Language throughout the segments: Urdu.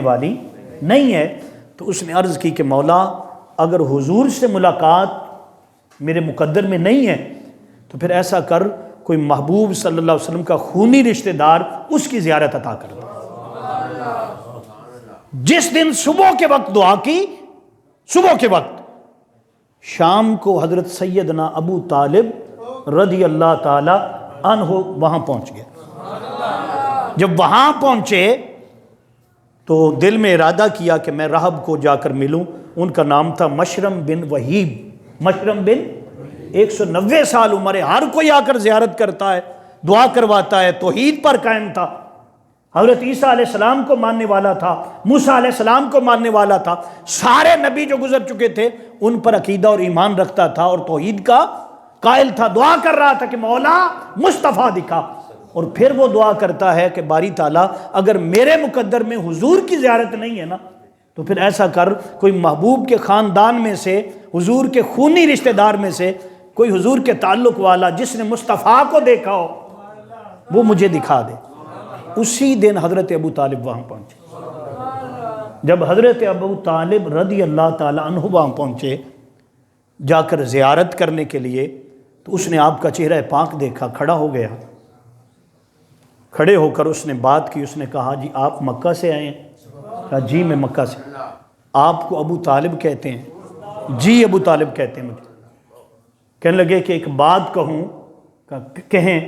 والی نہیں ہے۔ تو اس نے عرض کی کہ مولا اگر حضور سے ملاقات میرے مقدر میں نہیں ہے تو پھر ایسا کر کوئی محبوب صلی اللہ علیہ وسلم کا خونی رشتہ دار اس کی زیارت عطا کر دے۔ جس دن صبح کے وقت دعا کی، صبح کے وقت، شام کو حضرت سیدنا ابو طالب رضی اللہ تعالی عنہ وہاں پہنچ گئے۔ جب وہاں پہنچے تو دل میں ارادہ کیا کہ میں راہب کو جا کر ملوں۔ ان کا نام تھا مشرم بن وہیب۔ مشرم بن 190 سال عمر ہے، ہر کوئی آ کر زیارت کرتا ہے، دعا کرواتا ہے، توحید پر قائم تھا، حضرت عیسیٰ علیہ السلام کو ماننے والا تھا، موسیٰ علیہ السلام کو ماننے والا تھا، سارے نبی جو گزر چکے تھے ان پر عقیدہ اور ایمان رکھتا تھا اور توحید کا قائل تھا۔ دعا کر رہا تھا کہ مولا مصطفیٰ دکھا، اور پھر وہ دعا کرتا ہے کہ باری تعالیٰ اگر میرے مقدر میں حضور کی زیارت نہیں ہے نا تو پھر ایسا کر کوئی محبوب کے خاندان میں سے، حضور کے خونی رشتہ دار میں سے کوئی حضور کے تعلق والا جس نے مصطفیٰ کو دیکھا ہو وہ مجھے دکھا دے۔ اسی دن حضرت ابو طالب وہاں پہنچے۔ جب حضرت ابو طالب رضی اللہ تعالی عنہ وہاں پہنچے جا کر زیارت کرنے کے لیے، تو اس نے آپ کا چہرہ پاک دیکھا، کھڑا ہو گیا۔ کھڑے ہو کر اس نے بات کی، اس نے کہا جی آپ مکہ سے آئے ہیں؟ کہا جی میں مکہ سے۔ آپ کو ابو طالب کہتے ہیں؟ جی ابو طالب کہتے ہیں مجھے۔ کہنے لگے کہ ایک بات کہوں؟ کہیں۔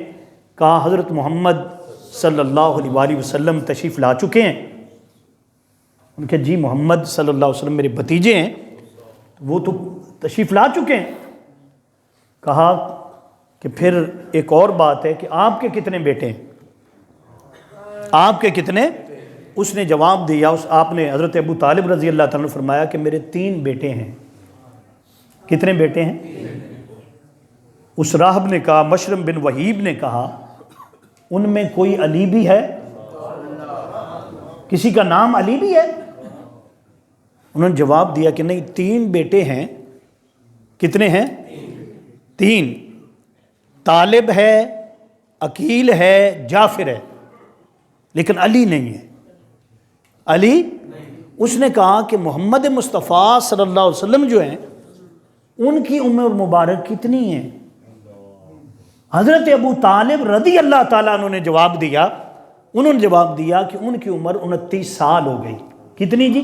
کہا حضرت محمد صلی اللہ علیہ وآلہ وسلم تشریف لا چکے ہیں؟ ان کے جی محمد صلی اللہ علیہ وسلم میرے بھتیجے ہیں، وہ تو تشریف لا چکے ہیں۔ کہا کہ پھر ایک اور بات ہے کہ آپ کے کتنے بیٹے ہیں؟ آپ کے کتنے؟ اس نے جواب دیا، آپ نے حضرت ابو طالب رضی اللہ تعالیٰ نے فرمایا کہ میرے 3 بیٹے ہیں۔ کتنے بیٹے ہیں؟ اس راہب نے کہا، مشرم بن وہیب نے کہا ان میں کوئی علی بھی ہے؟ کسی کا نام علی بھی ہے؟ انہوں نے جواب دیا کہ نہیں، 3 بیٹے ہیں۔ کتنے ہیں؟ 3۔ طالب ہے، عقیل ہے، جعفر ہے، لیکن علی نہیں ہے۔ علی؟ اس نے کہا کہ محمد مصطفیٰ صلی اللہ علیہ وسلم جو ہیں ان کی عمر مبارک کتنی ہے؟ حضرت ابو طالب رضی اللہ تعالیٰ عنہ نے جواب دیا، انہوں نے جواب دیا کہ ان کی عمر 29 سال ہو گئی۔ کتنی جی؟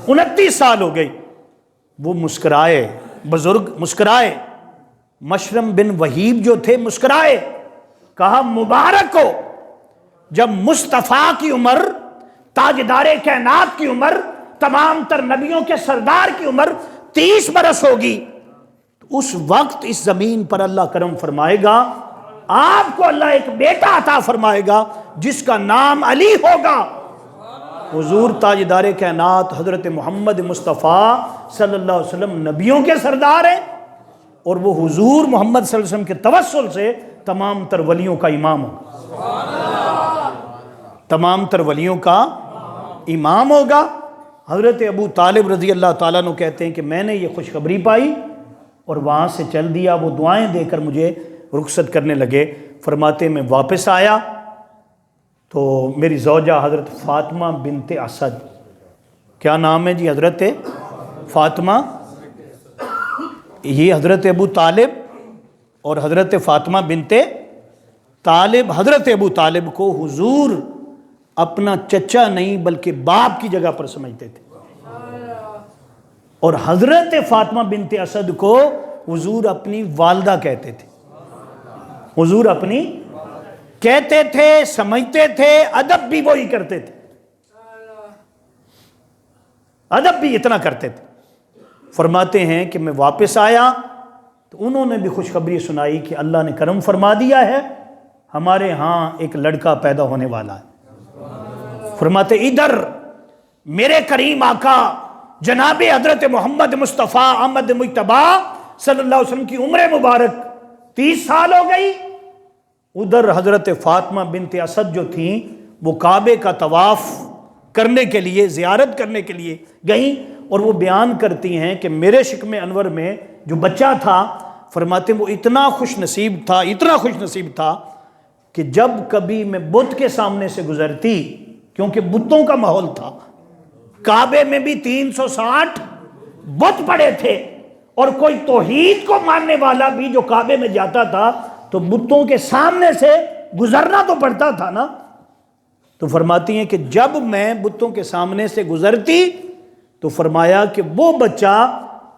29 سال ہو گئی۔ وہ مسکرائے، بزرگ مسکرائے، مشرم بن وہیب جو تھے مسکرائے، کہا مبارک ہو، جب مصطفیٰ کی عمر، تاجدار کائنات کی عمر، تمام تر نبیوں کے سردار کی عمر 30 برس ہوگی تو اس وقت اس زمین پر اللہ کرم فرمائے گا، آپ کو اللہ ایک بیٹا عطا فرمائے گا جس کا نام علی ہوگا۔ حضور تاجدار کائنات حضرت محمد مصطفیٰ صلی اللہ علیہ وسلم نبیوں کے سردار ہیں، اور وہ حضور محمد صلی اللہ علیہ وسلم کے توسل سے تمام تر ولیوں کا امام ہوگا، تمام تر ولیوں کا امام ہوگا۔ حضرت ابو طالب رضی اللہ تعالیٰ عنہ کہتے ہیں کہ میں نے یہ خوشخبری پائی اور وہاں سے چل دیا۔ وہ دعائیں دے کر مجھے رخصت کرنے لگے۔ فرماتے میں واپس آیا تو میری زوجہ حضرت فاطمہ بنت اسد، کیا نام ہے جی؟ حضرت فاطمہ، یہ حضرت ابو طالب اور حضرت فاطمہ بنت طالب، حضرت ابو طالب کو حضور اپنا چچا نہیں بلکہ باپ کی جگہ پر سمجھتے تھے، اور حضرت فاطمہ بنت اسد کو حضور اپنی والدہ کہتے تھے۔ حضور اپنی کہتے تھے، سمجھتے تھے، ادب بھی وہی کرتے تھے، ادب بھی اتنا کرتے تھے۔ فرماتے ہیں کہ میں واپس آیا تو انہوں نے بھی خوشخبری سنائی کہ اللہ نے کرم فرما دیا ہے، ہمارے ہاں ایک لڑکا پیدا ہونے والا ہے۔ فرماتے ادھر میرے کریم آقا جناب حضرت محمد مصطفیٰ احمد مجتبی صلی اللہ علیہ وسلم کی عمر مبارک 30 سال ہو گئی، ادھر حضرت فاطمہ بنت اسد جو تھیں وہ کعبے کا طواف کرنے کے لیے، زیارت کرنے کے لیے گئیں، اور وہ بیان کرتی ہیں کہ میرے شکم انور میں جو بچہ تھا، فرماتے ہیں وہ اتنا خوش نصیب تھا، اتنا خوش نصیب تھا کہ جب کبھی میں بت کے سامنے سے گزرتی، کیونکہ بتوں کا ماحول تھا، کعبے میں بھی 360 بت پڑے تھے، اور کوئی توحید کو ماننے والا بھی جو کعبے میں جاتا تھا تو بتوں کے سامنے سے گزرنا تو پڑتا تھا نا۔ تو فرماتی ہیں کہ جب میں بتوں کے سامنے سے گزرتی تو فرمایا کہ وہ بچہ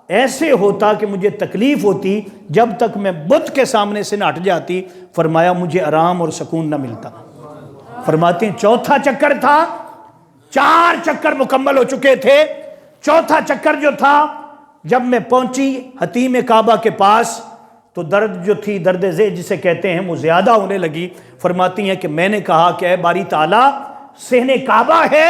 ایسے ہوتا کہ مجھے تکلیف ہوتی، جب تک میں بت کے سامنے سے نہ ہٹ جاتی فرمایا مجھے آرام اور سکون نہ ملتا۔ فرماتی ہیں چوتھا چکر تھا، 4 چکر مکمل ہو چکے تھے، چوتھا چکر جو تھا جب میں پہنچی حتیم کعبہ کے پاس تو درد جو تھی، درد ذیل جسے کہتے ہیں، وہ زیادہ ہونے لگی۔ فرماتی ہیں کہ میں نے کہا کہ اے باری تعالیٰ، صحن کعبہ ہے،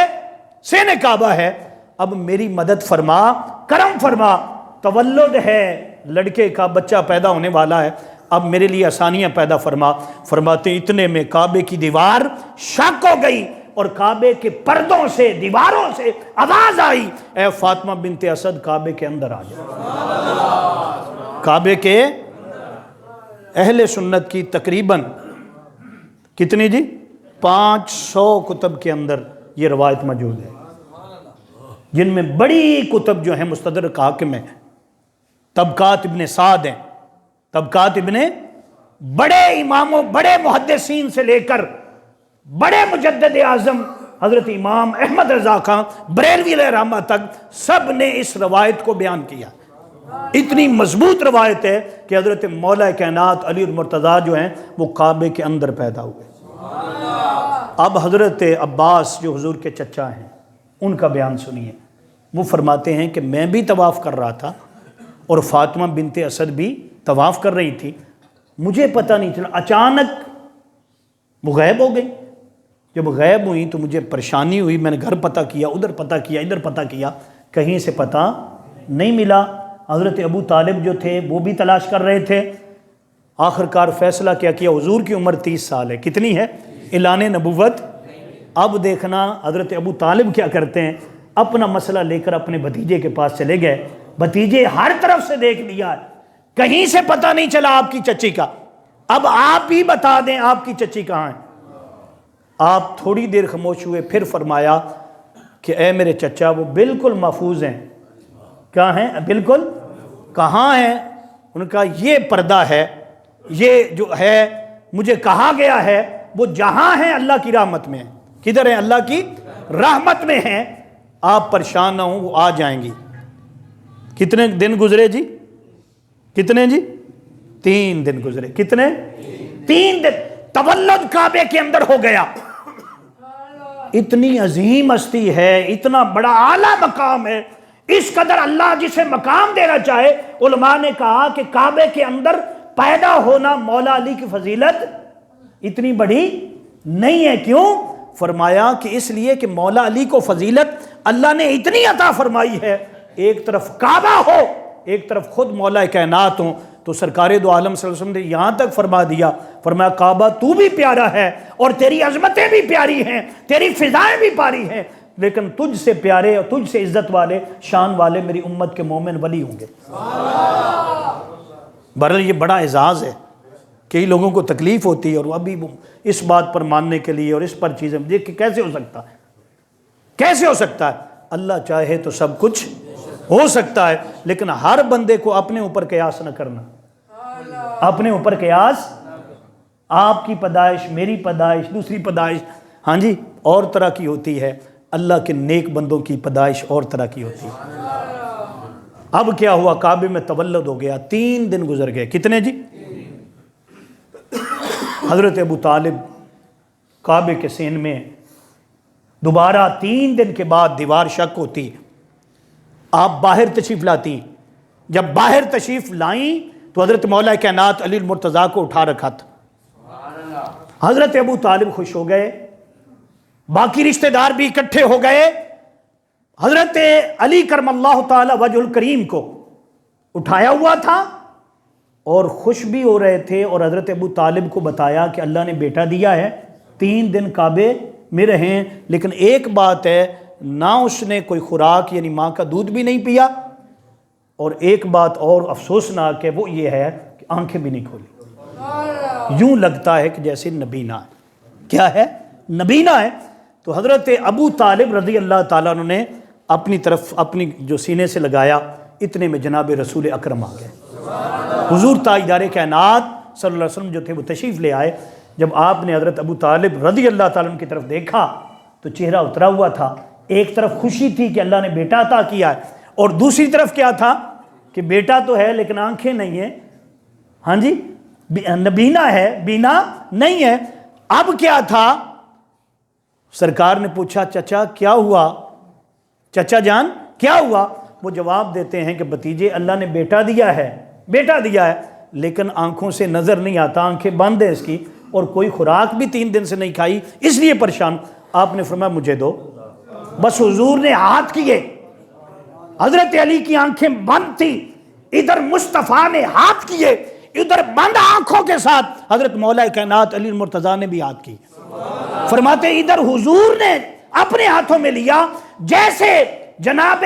صحن کعبہ ہے، اب میری مدد فرما، کرم فرما، تولد ہے، لڑکے کا بچہ پیدا ہونے والا ہے، اب میرے لیے آسانیاں پیدا فرما۔ فرماتے ہیں اتنے میں کعبے کی دیوار شق ہو گئی اور کعبے کے پردوں سے، دیواروں سے آواز آئی، اے فاطمہ بنت اسد کعبے کے اندر آ جا۔ کعبے کے اہل سنت کی تقریباً کتنی جی 500 کتب کے اندر یہ روایت موجود ہے، جن میں بڑی کتب جو ہیں مستدرک حاکم ہیں، طبقات ابن سعد ہیں، طبقات ابن، بڑے اماموں، بڑے محدثین سے لے کر بڑے مجدد اعظم حضرت امام احمد رضا خان بریلوی علیہ رحمہ تک سب نے اس روایت کو بیان کیا۔ اتنی مضبوط روایت ہے کہ حضرت مولا کائنات علی المرتضیٰ جو ہیں وہ کعبے کے اندر پیدا ہوئے۔ اب حضرت عباس جو حضور کے چچا ہیں ان کا بیان سنیے۔ وہ فرماتے ہیں کہ میں بھی طواف کر رہا تھا اور فاطمہ بنت اسد بھی طواف کر رہی تھی، مجھے پتہ نہیں چلا، اچانک وہ غائب ہو گئی۔ جب غائب ہوئی تو مجھے پریشانی ہوئی، میں نے گھر پتہ کیا، ادھر پتہ کیا، ادھر پتہ کیا، کہیں سے پتہ نہیں ملا۔ حضرت ابو طالب جو تھے وہ بھی تلاش کر رہے تھے۔ آخر کار فیصلہ کیا حضور کی عمر 30 سال ہے، کتنی ہے؟ اعلان نبوت۔ اب دیکھنا حضرت ابو طالب کیا کرتے ہیں، اپنا مسئلہ لے کر اپنے بھتیجے کے پاس چلے گئے۔ بھتیجے ہر طرف سے دیکھ لیا، کہیں سے پتہ نہیں چلا آپ کی چچی کا، اب آپ ہی بتا دیں آپ کی چچی کہاں ہے۔ آپ تھوڑی دیر خاموش ہوئے، پھر فرمایا کہ اے میرے چچا وہ بالکل محفوظ ہیں۔ کہاں ہیں؟ بالکل کہاں ہیں؟ ان کا یہ پردہ ہے، یہ جو ہے مجھے کہا گیا ہے وہ جہاں ہیں اللہ کی رحمت میں ہیں۔ کدھر ہیں؟ اللہ کی رحمت میں ہیں، آپ پریشان نہ ہوں، وہ آ جائیں گی۔ کتنے دن گزرے جی؟ کتنے جی؟ 3 دن گزرے۔ کتنے؟ 3 دن۔ تولد کعبے کے اندر ہو گیا۔ اتنی عظیم ہستی ہے، اتنا بڑا اعلیٰ مقام ہے، اس قدر اللہ جسے مقام دینا چاہے۔ علماء نے کہا کہ کعبے کے اندر پیدا ہونا مولا علی کی فضیلت اتنی بڑی نہیں ہے۔ کیوں؟ فرمایا کہ اس لیے کہ مولا علی کو فضیلت اللہ نے اتنی عطا فرمائی ہے، ایک طرف کعبہ ہو، ایک طرف خود مولا کائنات ہوں، تو سرکار دو عالم صلی اللہ علیہ وسلم نے یہاں تک فرما دیا، فرمایا کعبہ تو بھی پیارا ہے اور تیری عظمتیں بھی پیاری ہیں، تیری فضائیں بھی پیاری ہیں، لیکن تجھ سے پیارے اور تجھ سے عزت والے، شان والے میری امت کے مومن ولی ہوں گے۔ بہرحال یہ بڑا اعزاز ہے، کئی لوگوں کو تکلیف ہوتی ہے اور وہ ابھی اس بات پر ماننے کے لیے اور اس پر چیزیں دیکھ کہ کیسے ہو سکتا ہے، کیسے ہو سکتا ہے؟ اللہ چاہے تو سب کچھ ہو سکتا ہے، لیکن ہر بندے کو اپنے اوپر قیاس نہ کرنا، اپنے اوپر قیاس، آپ کی پیدائش، میری پیدائش، دوسری پیدائش ہاں جی اور طرح کی ہوتی ہے، اللہ کے نیک بندوں کی پیدائش اور طرح کی ہوتی ہے۔ اب کیا ہوا؟ کعبے میں تولد ہو گیا، 3 دن گزر گئے۔ کتنے جی؟ حضرت ابو طالب کعبے کے سین میں دوبارہ 3 دن کے بعد دیوار شق ہوتی، آپ باہر تشریف لاتی، جب باہر تشریف لائیں تو حضرت مولا کائنات علی المرتضیٰ کو اٹھا رکھا تھا۔ حضرت ابو طالب خوش ہو گئے، باقی رشتہ دار بھی اکٹھے ہو گئے، حضرت علی کرم اللہ تعالی وجہ الکریم کو اٹھایا ہوا تھا اور خوش بھی ہو رہے تھے، اور حضرت ابو طالب کو بتایا کہ اللہ نے بیٹا دیا ہے، 3 دن کعبے میں رہیں، لیکن ایک بات ہے، نہ اس نے کوئی خوراک یعنی ماں کا دودھ بھی نہیں پیا، اور ایک بات اور افسوسناک ہے وہ یہ ہے کہ آنکھیں بھی نہیں کھولی، یوں لگتا ہے کہ جیسے نبینا ہے۔ کیا ہے؟ نبینا ہے۔ تو حضرت ابو طالب رضی اللہ تعالیٰ عنہ نے اپنی طرف اپنی جو سینے سے لگایا، اتنے میں جناب رسول اکرم آ گئے۔ حضور تاجدار کائنات صلی اللہ علیہ وسلم جو تھے وہ تشریف لے آئے۔ جب آپ نے حضرت ابو طالب رضی اللہ تعالیٰ عنہ کی طرف دیکھا تو چہرہ اترا ہوا تھا۔ ایک طرف خوشی تھی کہ اللہ نے بیٹا عطا کیا ہے، اور دوسری طرف کیا تھا کہ بیٹا تو ہے لیکن آنکھیں نہیں ہیں، ہاں جی، نبینا ہے، بینا نہیں ہے۔ اب کیا تھا؟ سرکار نے پوچھا چچا کیا ہوا، چچا جان کیا ہوا؟ وہ جواب دیتے ہیں کہ بھتیجے اللہ نے بیٹا دیا ہے، بیٹا دیا ہے، لیکن آنکھوں سے نظر نہیں آتا، آنکھیں بند ہیں اس کی، اور کوئی خوراک بھی 3 دن سے نہیں کھائی، اس لیے پریشان۔ آپ نے فرمایا مجھے دو۔ بس حضور نے ہاتھ کیے، حضرت علی کی آنکھیں بند تھی، ادھر مصطفیٰ نے ہاتھ کیے، ادھر بند آنکھوں کے ساتھ حضرت مولا کائنات علی المرتضیٰ نے بھی ہاتھ کی۔ فرماتے ادھر حضور نے اپنے ہاتھوں میں لیا، جیسے جناب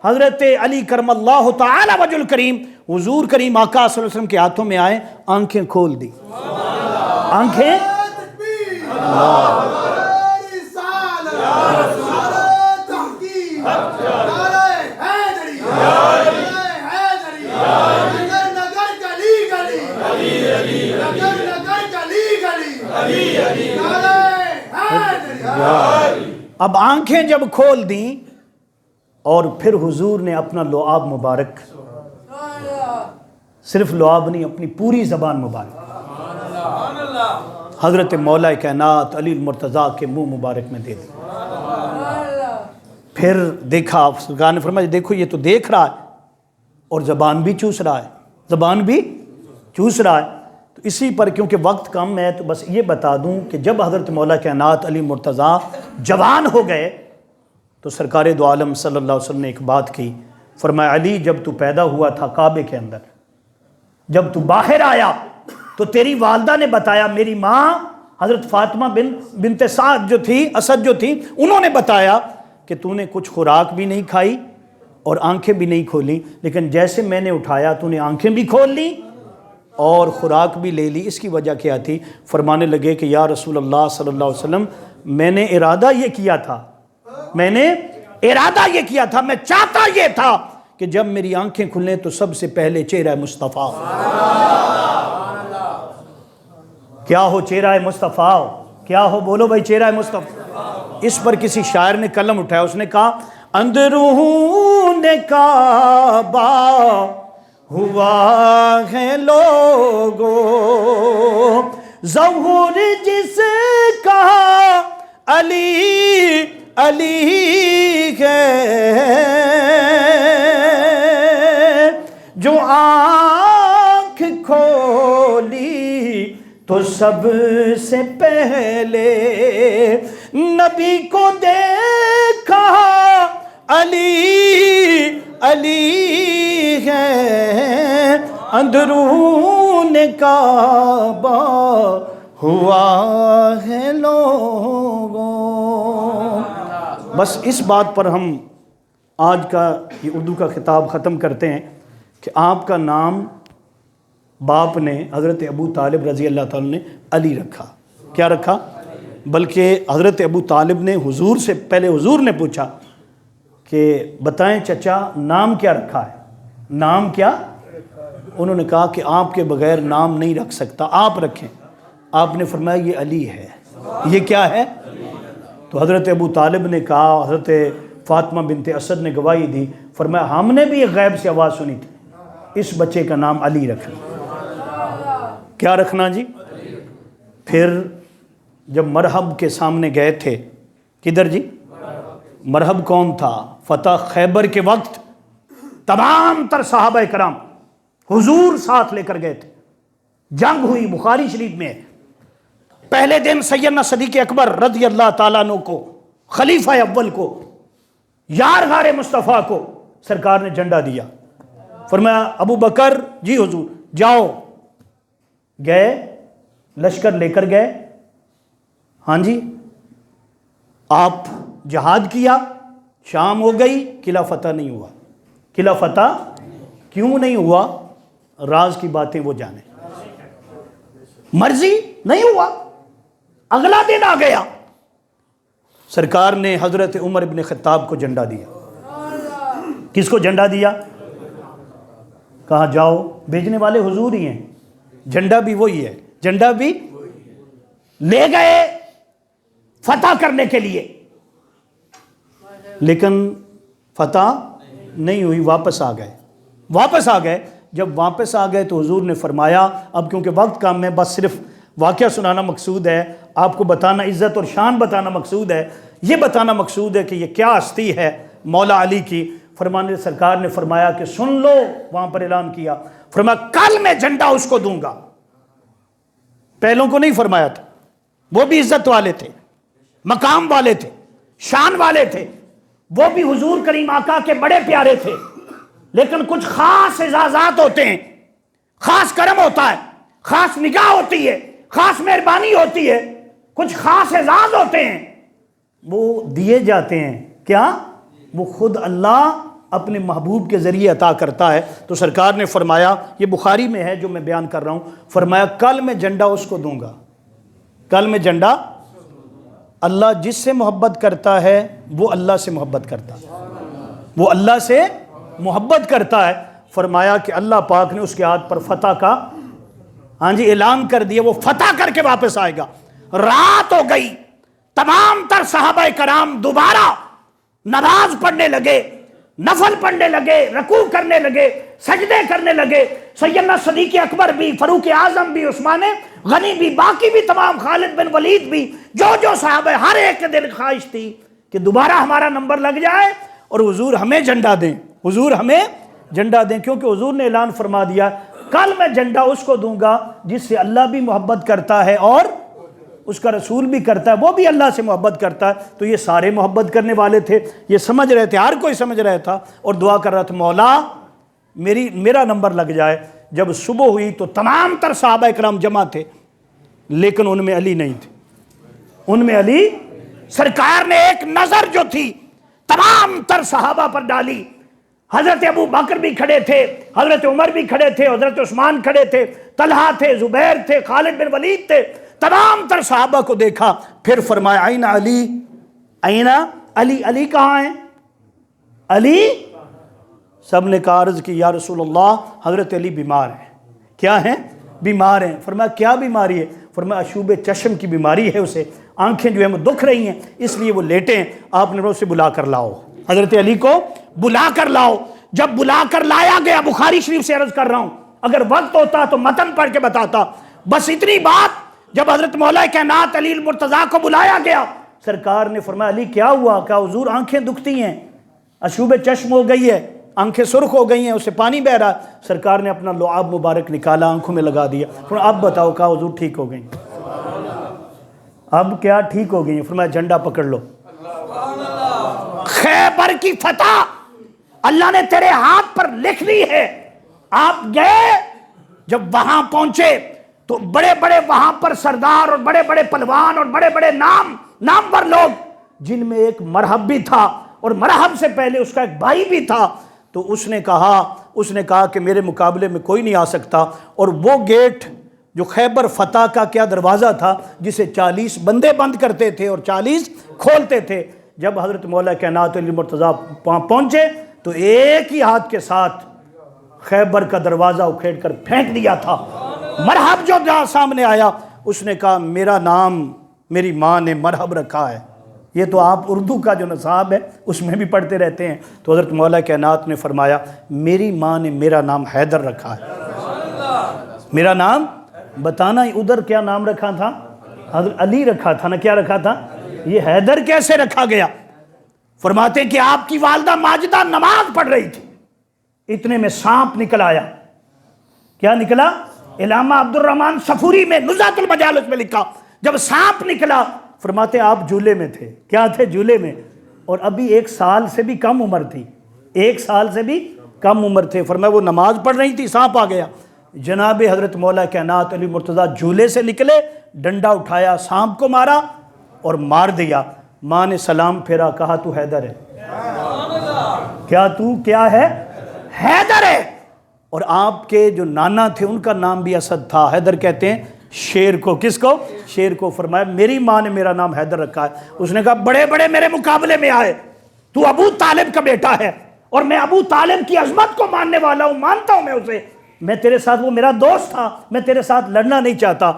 حضرت علی کرم اللہ تعالی وجہ الکریم حضور کریم آقا صلی اللہ علیہ وسلم کے ہاتھوں میں آئے، آنکھیں کھول دی، آنکھیں اب آنکھیں جب کھول دیں، اور پھر حضور نے اپنا لعاب مبارک، صرف لعاب نہیں، اپنی پوری زبان مبارک حضرت مولا کائنات علی المرتضیٰ کے منہ مبارک میں دے دی۔ پھر دیکھا، سرکار نے فرمایا دیکھو یہ تو دیکھ رہا ہے اور زبان بھی چوس رہا ہے، زبان بھی چوس رہا ہے۔ تو اسی پر کیونکہ وقت کم ہے تو بس یہ بتا دوں کہ جب حضرت مولا کائنات علی مرتضیٰ جوان ہو گئے تو سرکار دو عالم صلی اللہ علیہ وسلم نے ایک بات کی، فرمایا علی جب تو پیدا ہوا تھا کعبے کے اندر، جب تو باہر آیا تو تیری والدہ نے بتایا، میری ماں حضرت فاطمہ بنت سعد جو تھی، اسد جو تھی، انہوں نے بتایا کہ تو نے کچھ خوراک بھی نہیں کھائی اور آنکھیں بھی نہیں کھولی، لیکن جیسے میں نے اٹھایا تو نے آنکھیں بھی کھول لی اور خوراک بھی لے لی۔ اس کی وجہ کیا تھی؟ فرمانے لگے کہ یا رسول اللہ صلی اللہ علیہ وسلم میں نے ارادہ یہ کیا تھا، میں نے ارادہ یہ کیا تھا، میں چاہتا یہ تھا کہ جب میری آنکھیں کھلیں تو سب سے پہلے چہرہ مصطفیٰ، کیا ہو چہرہ مصطفیٰ، کیا ہو، بولو بھائی چہرہ مصطفیٰ۔ اس پر کسی شاعر نے قلم اٹھایا، اس نے کہا اندرون کعبہ ہوا ہے لوگو ظہور جس کا علی علی ہے، جو آنکھ کھولی تو سب سے پہلے نبی کو دیکھا علی علی ہے، اندرون کعبہ ہوا ہے لوگوں۔ بس اس بات پر ہم آج کا یہ اردو کا خطاب ختم کرتے ہیں کہ آپ کا نام باپ نے حضرت ابو طالب رضی اللہ تعالیٰ نے علی رکھا، کیا رکھا؟ بلکہ حضرت ابو طالب نے حضور سے پہلے حضور نے پوچھا کہ بتائیں چچا نام کیا رکھا ہے، نام کیا؟ انہوں نے کہا کہ آپ کے بغیر نام نہیں رکھ سکتا، آپ رکھیں۔ آپ نے فرمایا یہ علی ہے، یہ کیا ہے؟ تو حضرت ابو طالب نے کہا، حضرت فاطمہ بنت اسد نے گواہی دی، فرمایا ہم نے بھی ایک غیب سے آواز سنی تھی، اس بچے کا نام علی رکھنا۔ کیا رکھنا جی؟ پھر جب مرحب کے سامنے گئے تھے، کدھر جی؟ مرحب کون تھا؟ فتح خیبر کے وقت تمام تر صحابہ کرام حضور ساتھ لے کر گئے تھے، جنگ ہوئی، بخاری شریف میں پہلے دن سیدنا صدیق اکبر رضی اللہ تعالیٰ عنہ کو، خلیفہ اول کو، یارغار مصطفیٰ کو سرکار نے جھنڈا دیا، فرمایا ابو بکر جی حضور جاؤ، گئے، لشکر لے کر گئے، ہاں جی، آپ جہاد کیا، شام ہو گئی، قلعہ فتح نہیں ہوا۔ قلعہ فتح کیوں نہیں ہوا؟ راز کی باتیں وہ جانے، مرضی نہیں ہوا۔ اگلا دن آ گیا، سرکار نے حضرت عمر ابن خطاب کو جھنڈا دیا، کس کو جھنڈا دیا؟ کہا جاؤ، بھیجنے والے حضور ہی ہیں، جھنڈا بھی وہی ہے، جھنڈا بھی لے گئے فتح کرنے کے لیے، لیکن فتح نہیں ہوئی، واپس آ گئے۔ جب واپس آ گئے تو حضور نے فرمایا، اب کیونکہ وقت کم ہے، بس صرف واقعہ سنانا مقصود ہے، آپ کو بتانا، عزت اور شان بتانا مقصود ہے، یہ بتانا مقصود ہے کہ یہ کیا ہستی ہے مولا علی کی۔ فرمانے سرکار نے فرمایا کہ سن لو، وہاں پر اعلان کیا، فرمایا کل میں جھنڈا اس کو دوں گا۔ پہلوں کو نہیں فرمایا تھا، وہ بھی عزت والے تھے، مقام والے تھے، شان والے تھے، وہ بھی حضور کریم آقا کے بڑے پیارے تھے، لیکن کچھ خاص اعزازات ہوتے ہیں، خاص کرم ہوتا ہے، خاص نگاہ ہوتی ہے، خاص مہربانی ہوتی ہے، کچھ خاص اعزاز ہوتے ہیں، وہ دیے جاتے ہیں، کیا؟ وہ خود اللہ اپنے محبوب کے ذریعے عطا کرتا ہے۔ تو سرکار نے فرمایا، یہ بخاری میں ہے جو میں بیان کر رہا ہوں، فرمایا کل میں جھنڈا اس کو دوں گا، کل میں جھنڈا۔ اللہ جس سے محبت کرتا ہے وہ اللہ سے محبت کرتا ہے، وہ اللہ سے محبت کرتا ہے۔ فرمایا کہ اللہ پاک نے اس کے ہاتھ پر فتح کا اعلان کر دیا، وہ فتح کر کے واپس آئے گا۔ رات ہو گئی، تمام تر صحابہ کرام دوبارہ نماز پڑھنے لگے، نفل پڑھنے لگے، رکوع کرنے لگے، سجدے کرنے لگے۔ سیدنا صدیق اکبر بھی، فاروق اعظم بھی، عثمان غنی بھی، باقی بھی تمام، خالد بن ولید بھی، جو صحابہ، ہر ایک کے دل خواہش تھی کہ دوبارہ ہمارا نمبر لگ جائے اور حضور ہمیں جھنڈا دیں، حضور ہمیں جھنڈا دیں، کیونکہ حضور نے اعلان فرما دیا کل میں جھنڈا اس کو دوں گا جس سے اللہ بھی محبت کرتا ہے اور اس کا رسول بھی کرتا ہے، وہ بھی اللہ سے محبت کرتا ہے۔ تو یہ سارے محبت کرنے والے تھے، یہ سمجھ رہے تھے، ہر کوئی سمجھ رہا تھا اور دعا کر رہا تھا مولا میرا نمبر لگ جائے۔ جب صبح ہوئی تو تمام تر صحابہ اکرام جمع تھے، لیکن ان میں علی نہیں تھے، ان میں علی۔ سرکار نے ایک نظر جو تھی تمام تر صحابہ پر ڈالی، حضرت ابو بکر بھی کھڑے تھے، حضرت عمر بھی کھڑے تھے، حضرت عثمان کھڑے تھے، طلحہ تھے، زبیر تھے، خالد بن ولید تھے، تمام تر صحابہ کو دیکھا، پھر فرمایا این علی، این علی، علی کہاں ہیں؟ علی؟ سب نے کہا، عرض کی یا رسول اللہ حضرت علی بیمار ہیں۔ کیا ہیں؟ بیمار ہیں۔ فرمایا کیا بیماری ہے؟ فرمایا اشوب چشم کی بیماری ہے اسے، آنکھیں جو ہیں وہ دکھ رہی ہیں، اس لیے وہ لیٹے ہیں، آپ نے اسے بلا کر لاؤ، حضرت علی کو بلا کر لاؤ۔ جب بلا کر لایا گیا، بخاری شریف سے عرض کر رہا ہوں، اگر وقت ہوتا تو متن پڑھ کے بتاتا، بس اتنی بات، جب حضرت مولا کائنات علی المرتضیٰ کو بلایا گیا، سرکار نے فرمایا علی کیا ہوا؟ کہا حضور آنکھیں دکھتی ہیں، اشوب چشم ہو گئی ہے، آنکھیں سرخ ہو گئی ہیں، اسے پانی بہ رہا ہے۔ سرکار نے اپنا لعاب مبارک نکالا، آنکھوں میں لگا دیا، فرمایا اب بتاؤ، کہا حضور ٹھیک ہو گئی۔ اب کیا ٹھیک ہو گئی ہیں؟ فرمایا جھنڈا پکڑ لو، خیبر کی فتح اللہ نے تیرے ہاتھ پر لکھ لی ہے۔ آپ گئے، جب وہاں پہنچے تو بڑے بڑے وہاں پر سردار اور بڑے بڑے پہلوان اور بڑے بڑے نامور لوگ، جن میں ایک مرحب بھی تھا، اور مرحب سے پہلے اس کا ایک بھائی بھی تھا۔ تو اس نے کہا کہ میرے مقابلے میں کوئی نہیں آ سکتا، اور وہ گیٹ جو خیبر فتح کا کیا دروازہ تھا، جسے 40 بندے بند کرتے تھے اور 40 کھولتے تھے، جب حضرت مولا کائنات علی مرتضیٰ پہنچے تو ایک ہی ہاتھ کے ساتھ خیبر کا دروازہ اکھیڑ کر پھینک دیا تھا۔ مرحب جو سامنے آیا، اس نے کہا میرا نام میری ماں نے مرحب رکھا ہے۔ یہ تو آپ اردو کا جو نصاب ہے اس میں بھی پڑھتے رہتے ہیں۔ تو حضرت مولا کائنات نے فرمایا میری ماں نے میرا نام حیدر رکھا ہے۔ میرا نام بتانا، ادھر کیا نام رکھا تھا؟ حضرت علی رکھا تھا نا، کیا رکھا تھا؟ یہ حیدر کیسے رکھا گیا؟ فرماتے ہیں کہ آپ کی والدہ ماجدہ نماز پڑھ رہی تھی، اتنے میں سانپ نکل آیا۔ کیا نکلا؟ علامہ عبد الرحمن صفوری میں نزہۃ المجالس میں لکھا، جب سانپ نکلا، فرماتے ہیں آپ جھولے میں تھے۔ کیا تھے؟ جھولے میں، اور ابھی 1 سال سے بھی کم عمر تھی، 1 سال سے بھی کم عمر تھے۔ فرمایا وہ نماز پڑھ رہی تھی، سانپ آ گیا، جناب حضرت مولا کائنات علی مرتضیٰ جھولے سے نکلے، ڈنڈا اٹھایا، سانپ کو مارا اور مار دیا۔ ماں نے سلام پھیرا، کہا تو حیدر ہے۔ کیا تو کیا ہے؟ حیدر ہے۔ اور آپ کے جو نانا تھے ان کا نام بھی اسد تھا، حیدر کہتے ہیں شیر کو۔ کس کو؟ شیر کو۔ فرمایا میری ماں نے میرا نام حیدر رکھا ہے۔ اس نے کہا بڑے بڑے میرے مقابلے میں آئے، تو ابو طالب کا بیٹا ہے، اور میں ابو طالب کی عظمت کو ماننے والا ہوں، مانتا ہوں میں اسے، میں تیرے ساتھ، وہ میرا دوست تھا، میں تیرے ساتھ لڑنا نہیں چاہتا،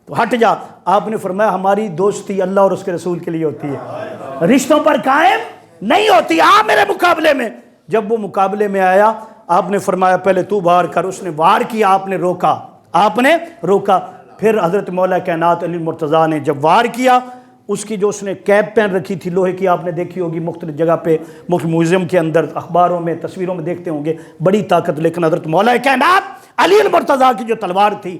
تو ہٹ جا۔ آپ نے فرمایا ہماری دوستی اللہ اور اس کے رسول کے لیے ہوتی ہے، رشتوں پر قائم نہیں ہوتی، آ میرے مقابلے میں۔ جب وہ مقابلے میں آیا آپ نے فرمایا پہلے تو وار کر، اس نے وار کیا، آپ نے روکا، آپ نے روکا۔ پھر حضرت مولا کائنات علی المرتضیٰ نے جب وار کیا، اس کی جو اس نے کیپ پہن رکھی تھی لوہے کی، آپ نے دیکھی ہوگی مختلف جگہ پہ، مختلف میوزیم کے اندر، اخباروں میں، تصویروں میں دیکھتے ہوں گے، بڑی طاقت، لیکن حضرت مولا کائنات علی المرتضیٰ کی جو تلوار تھی،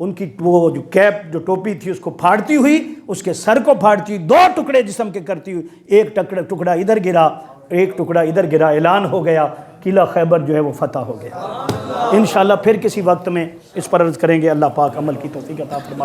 ان کی وہ جو کیپ، جو ٹوپی تھی، اس کو پھاڑتی ہوئی، اس کے سر کو پھاڑتی ہوئی، 2 ٹکڑے جسم کے کرتی ہوئی، ایک ٹکڑا ادھر گرا، ایک ٹکڑا ادھر گرا، اعلان ہو گیا، قلعہ خیبر جو ہے وہ فتح ہو گیا۔ انشاءاللہ پھر کسی وقت میں اس پر عرض کریں گے، اللہ پاک عمل کی توفیق عطا فرمائے۔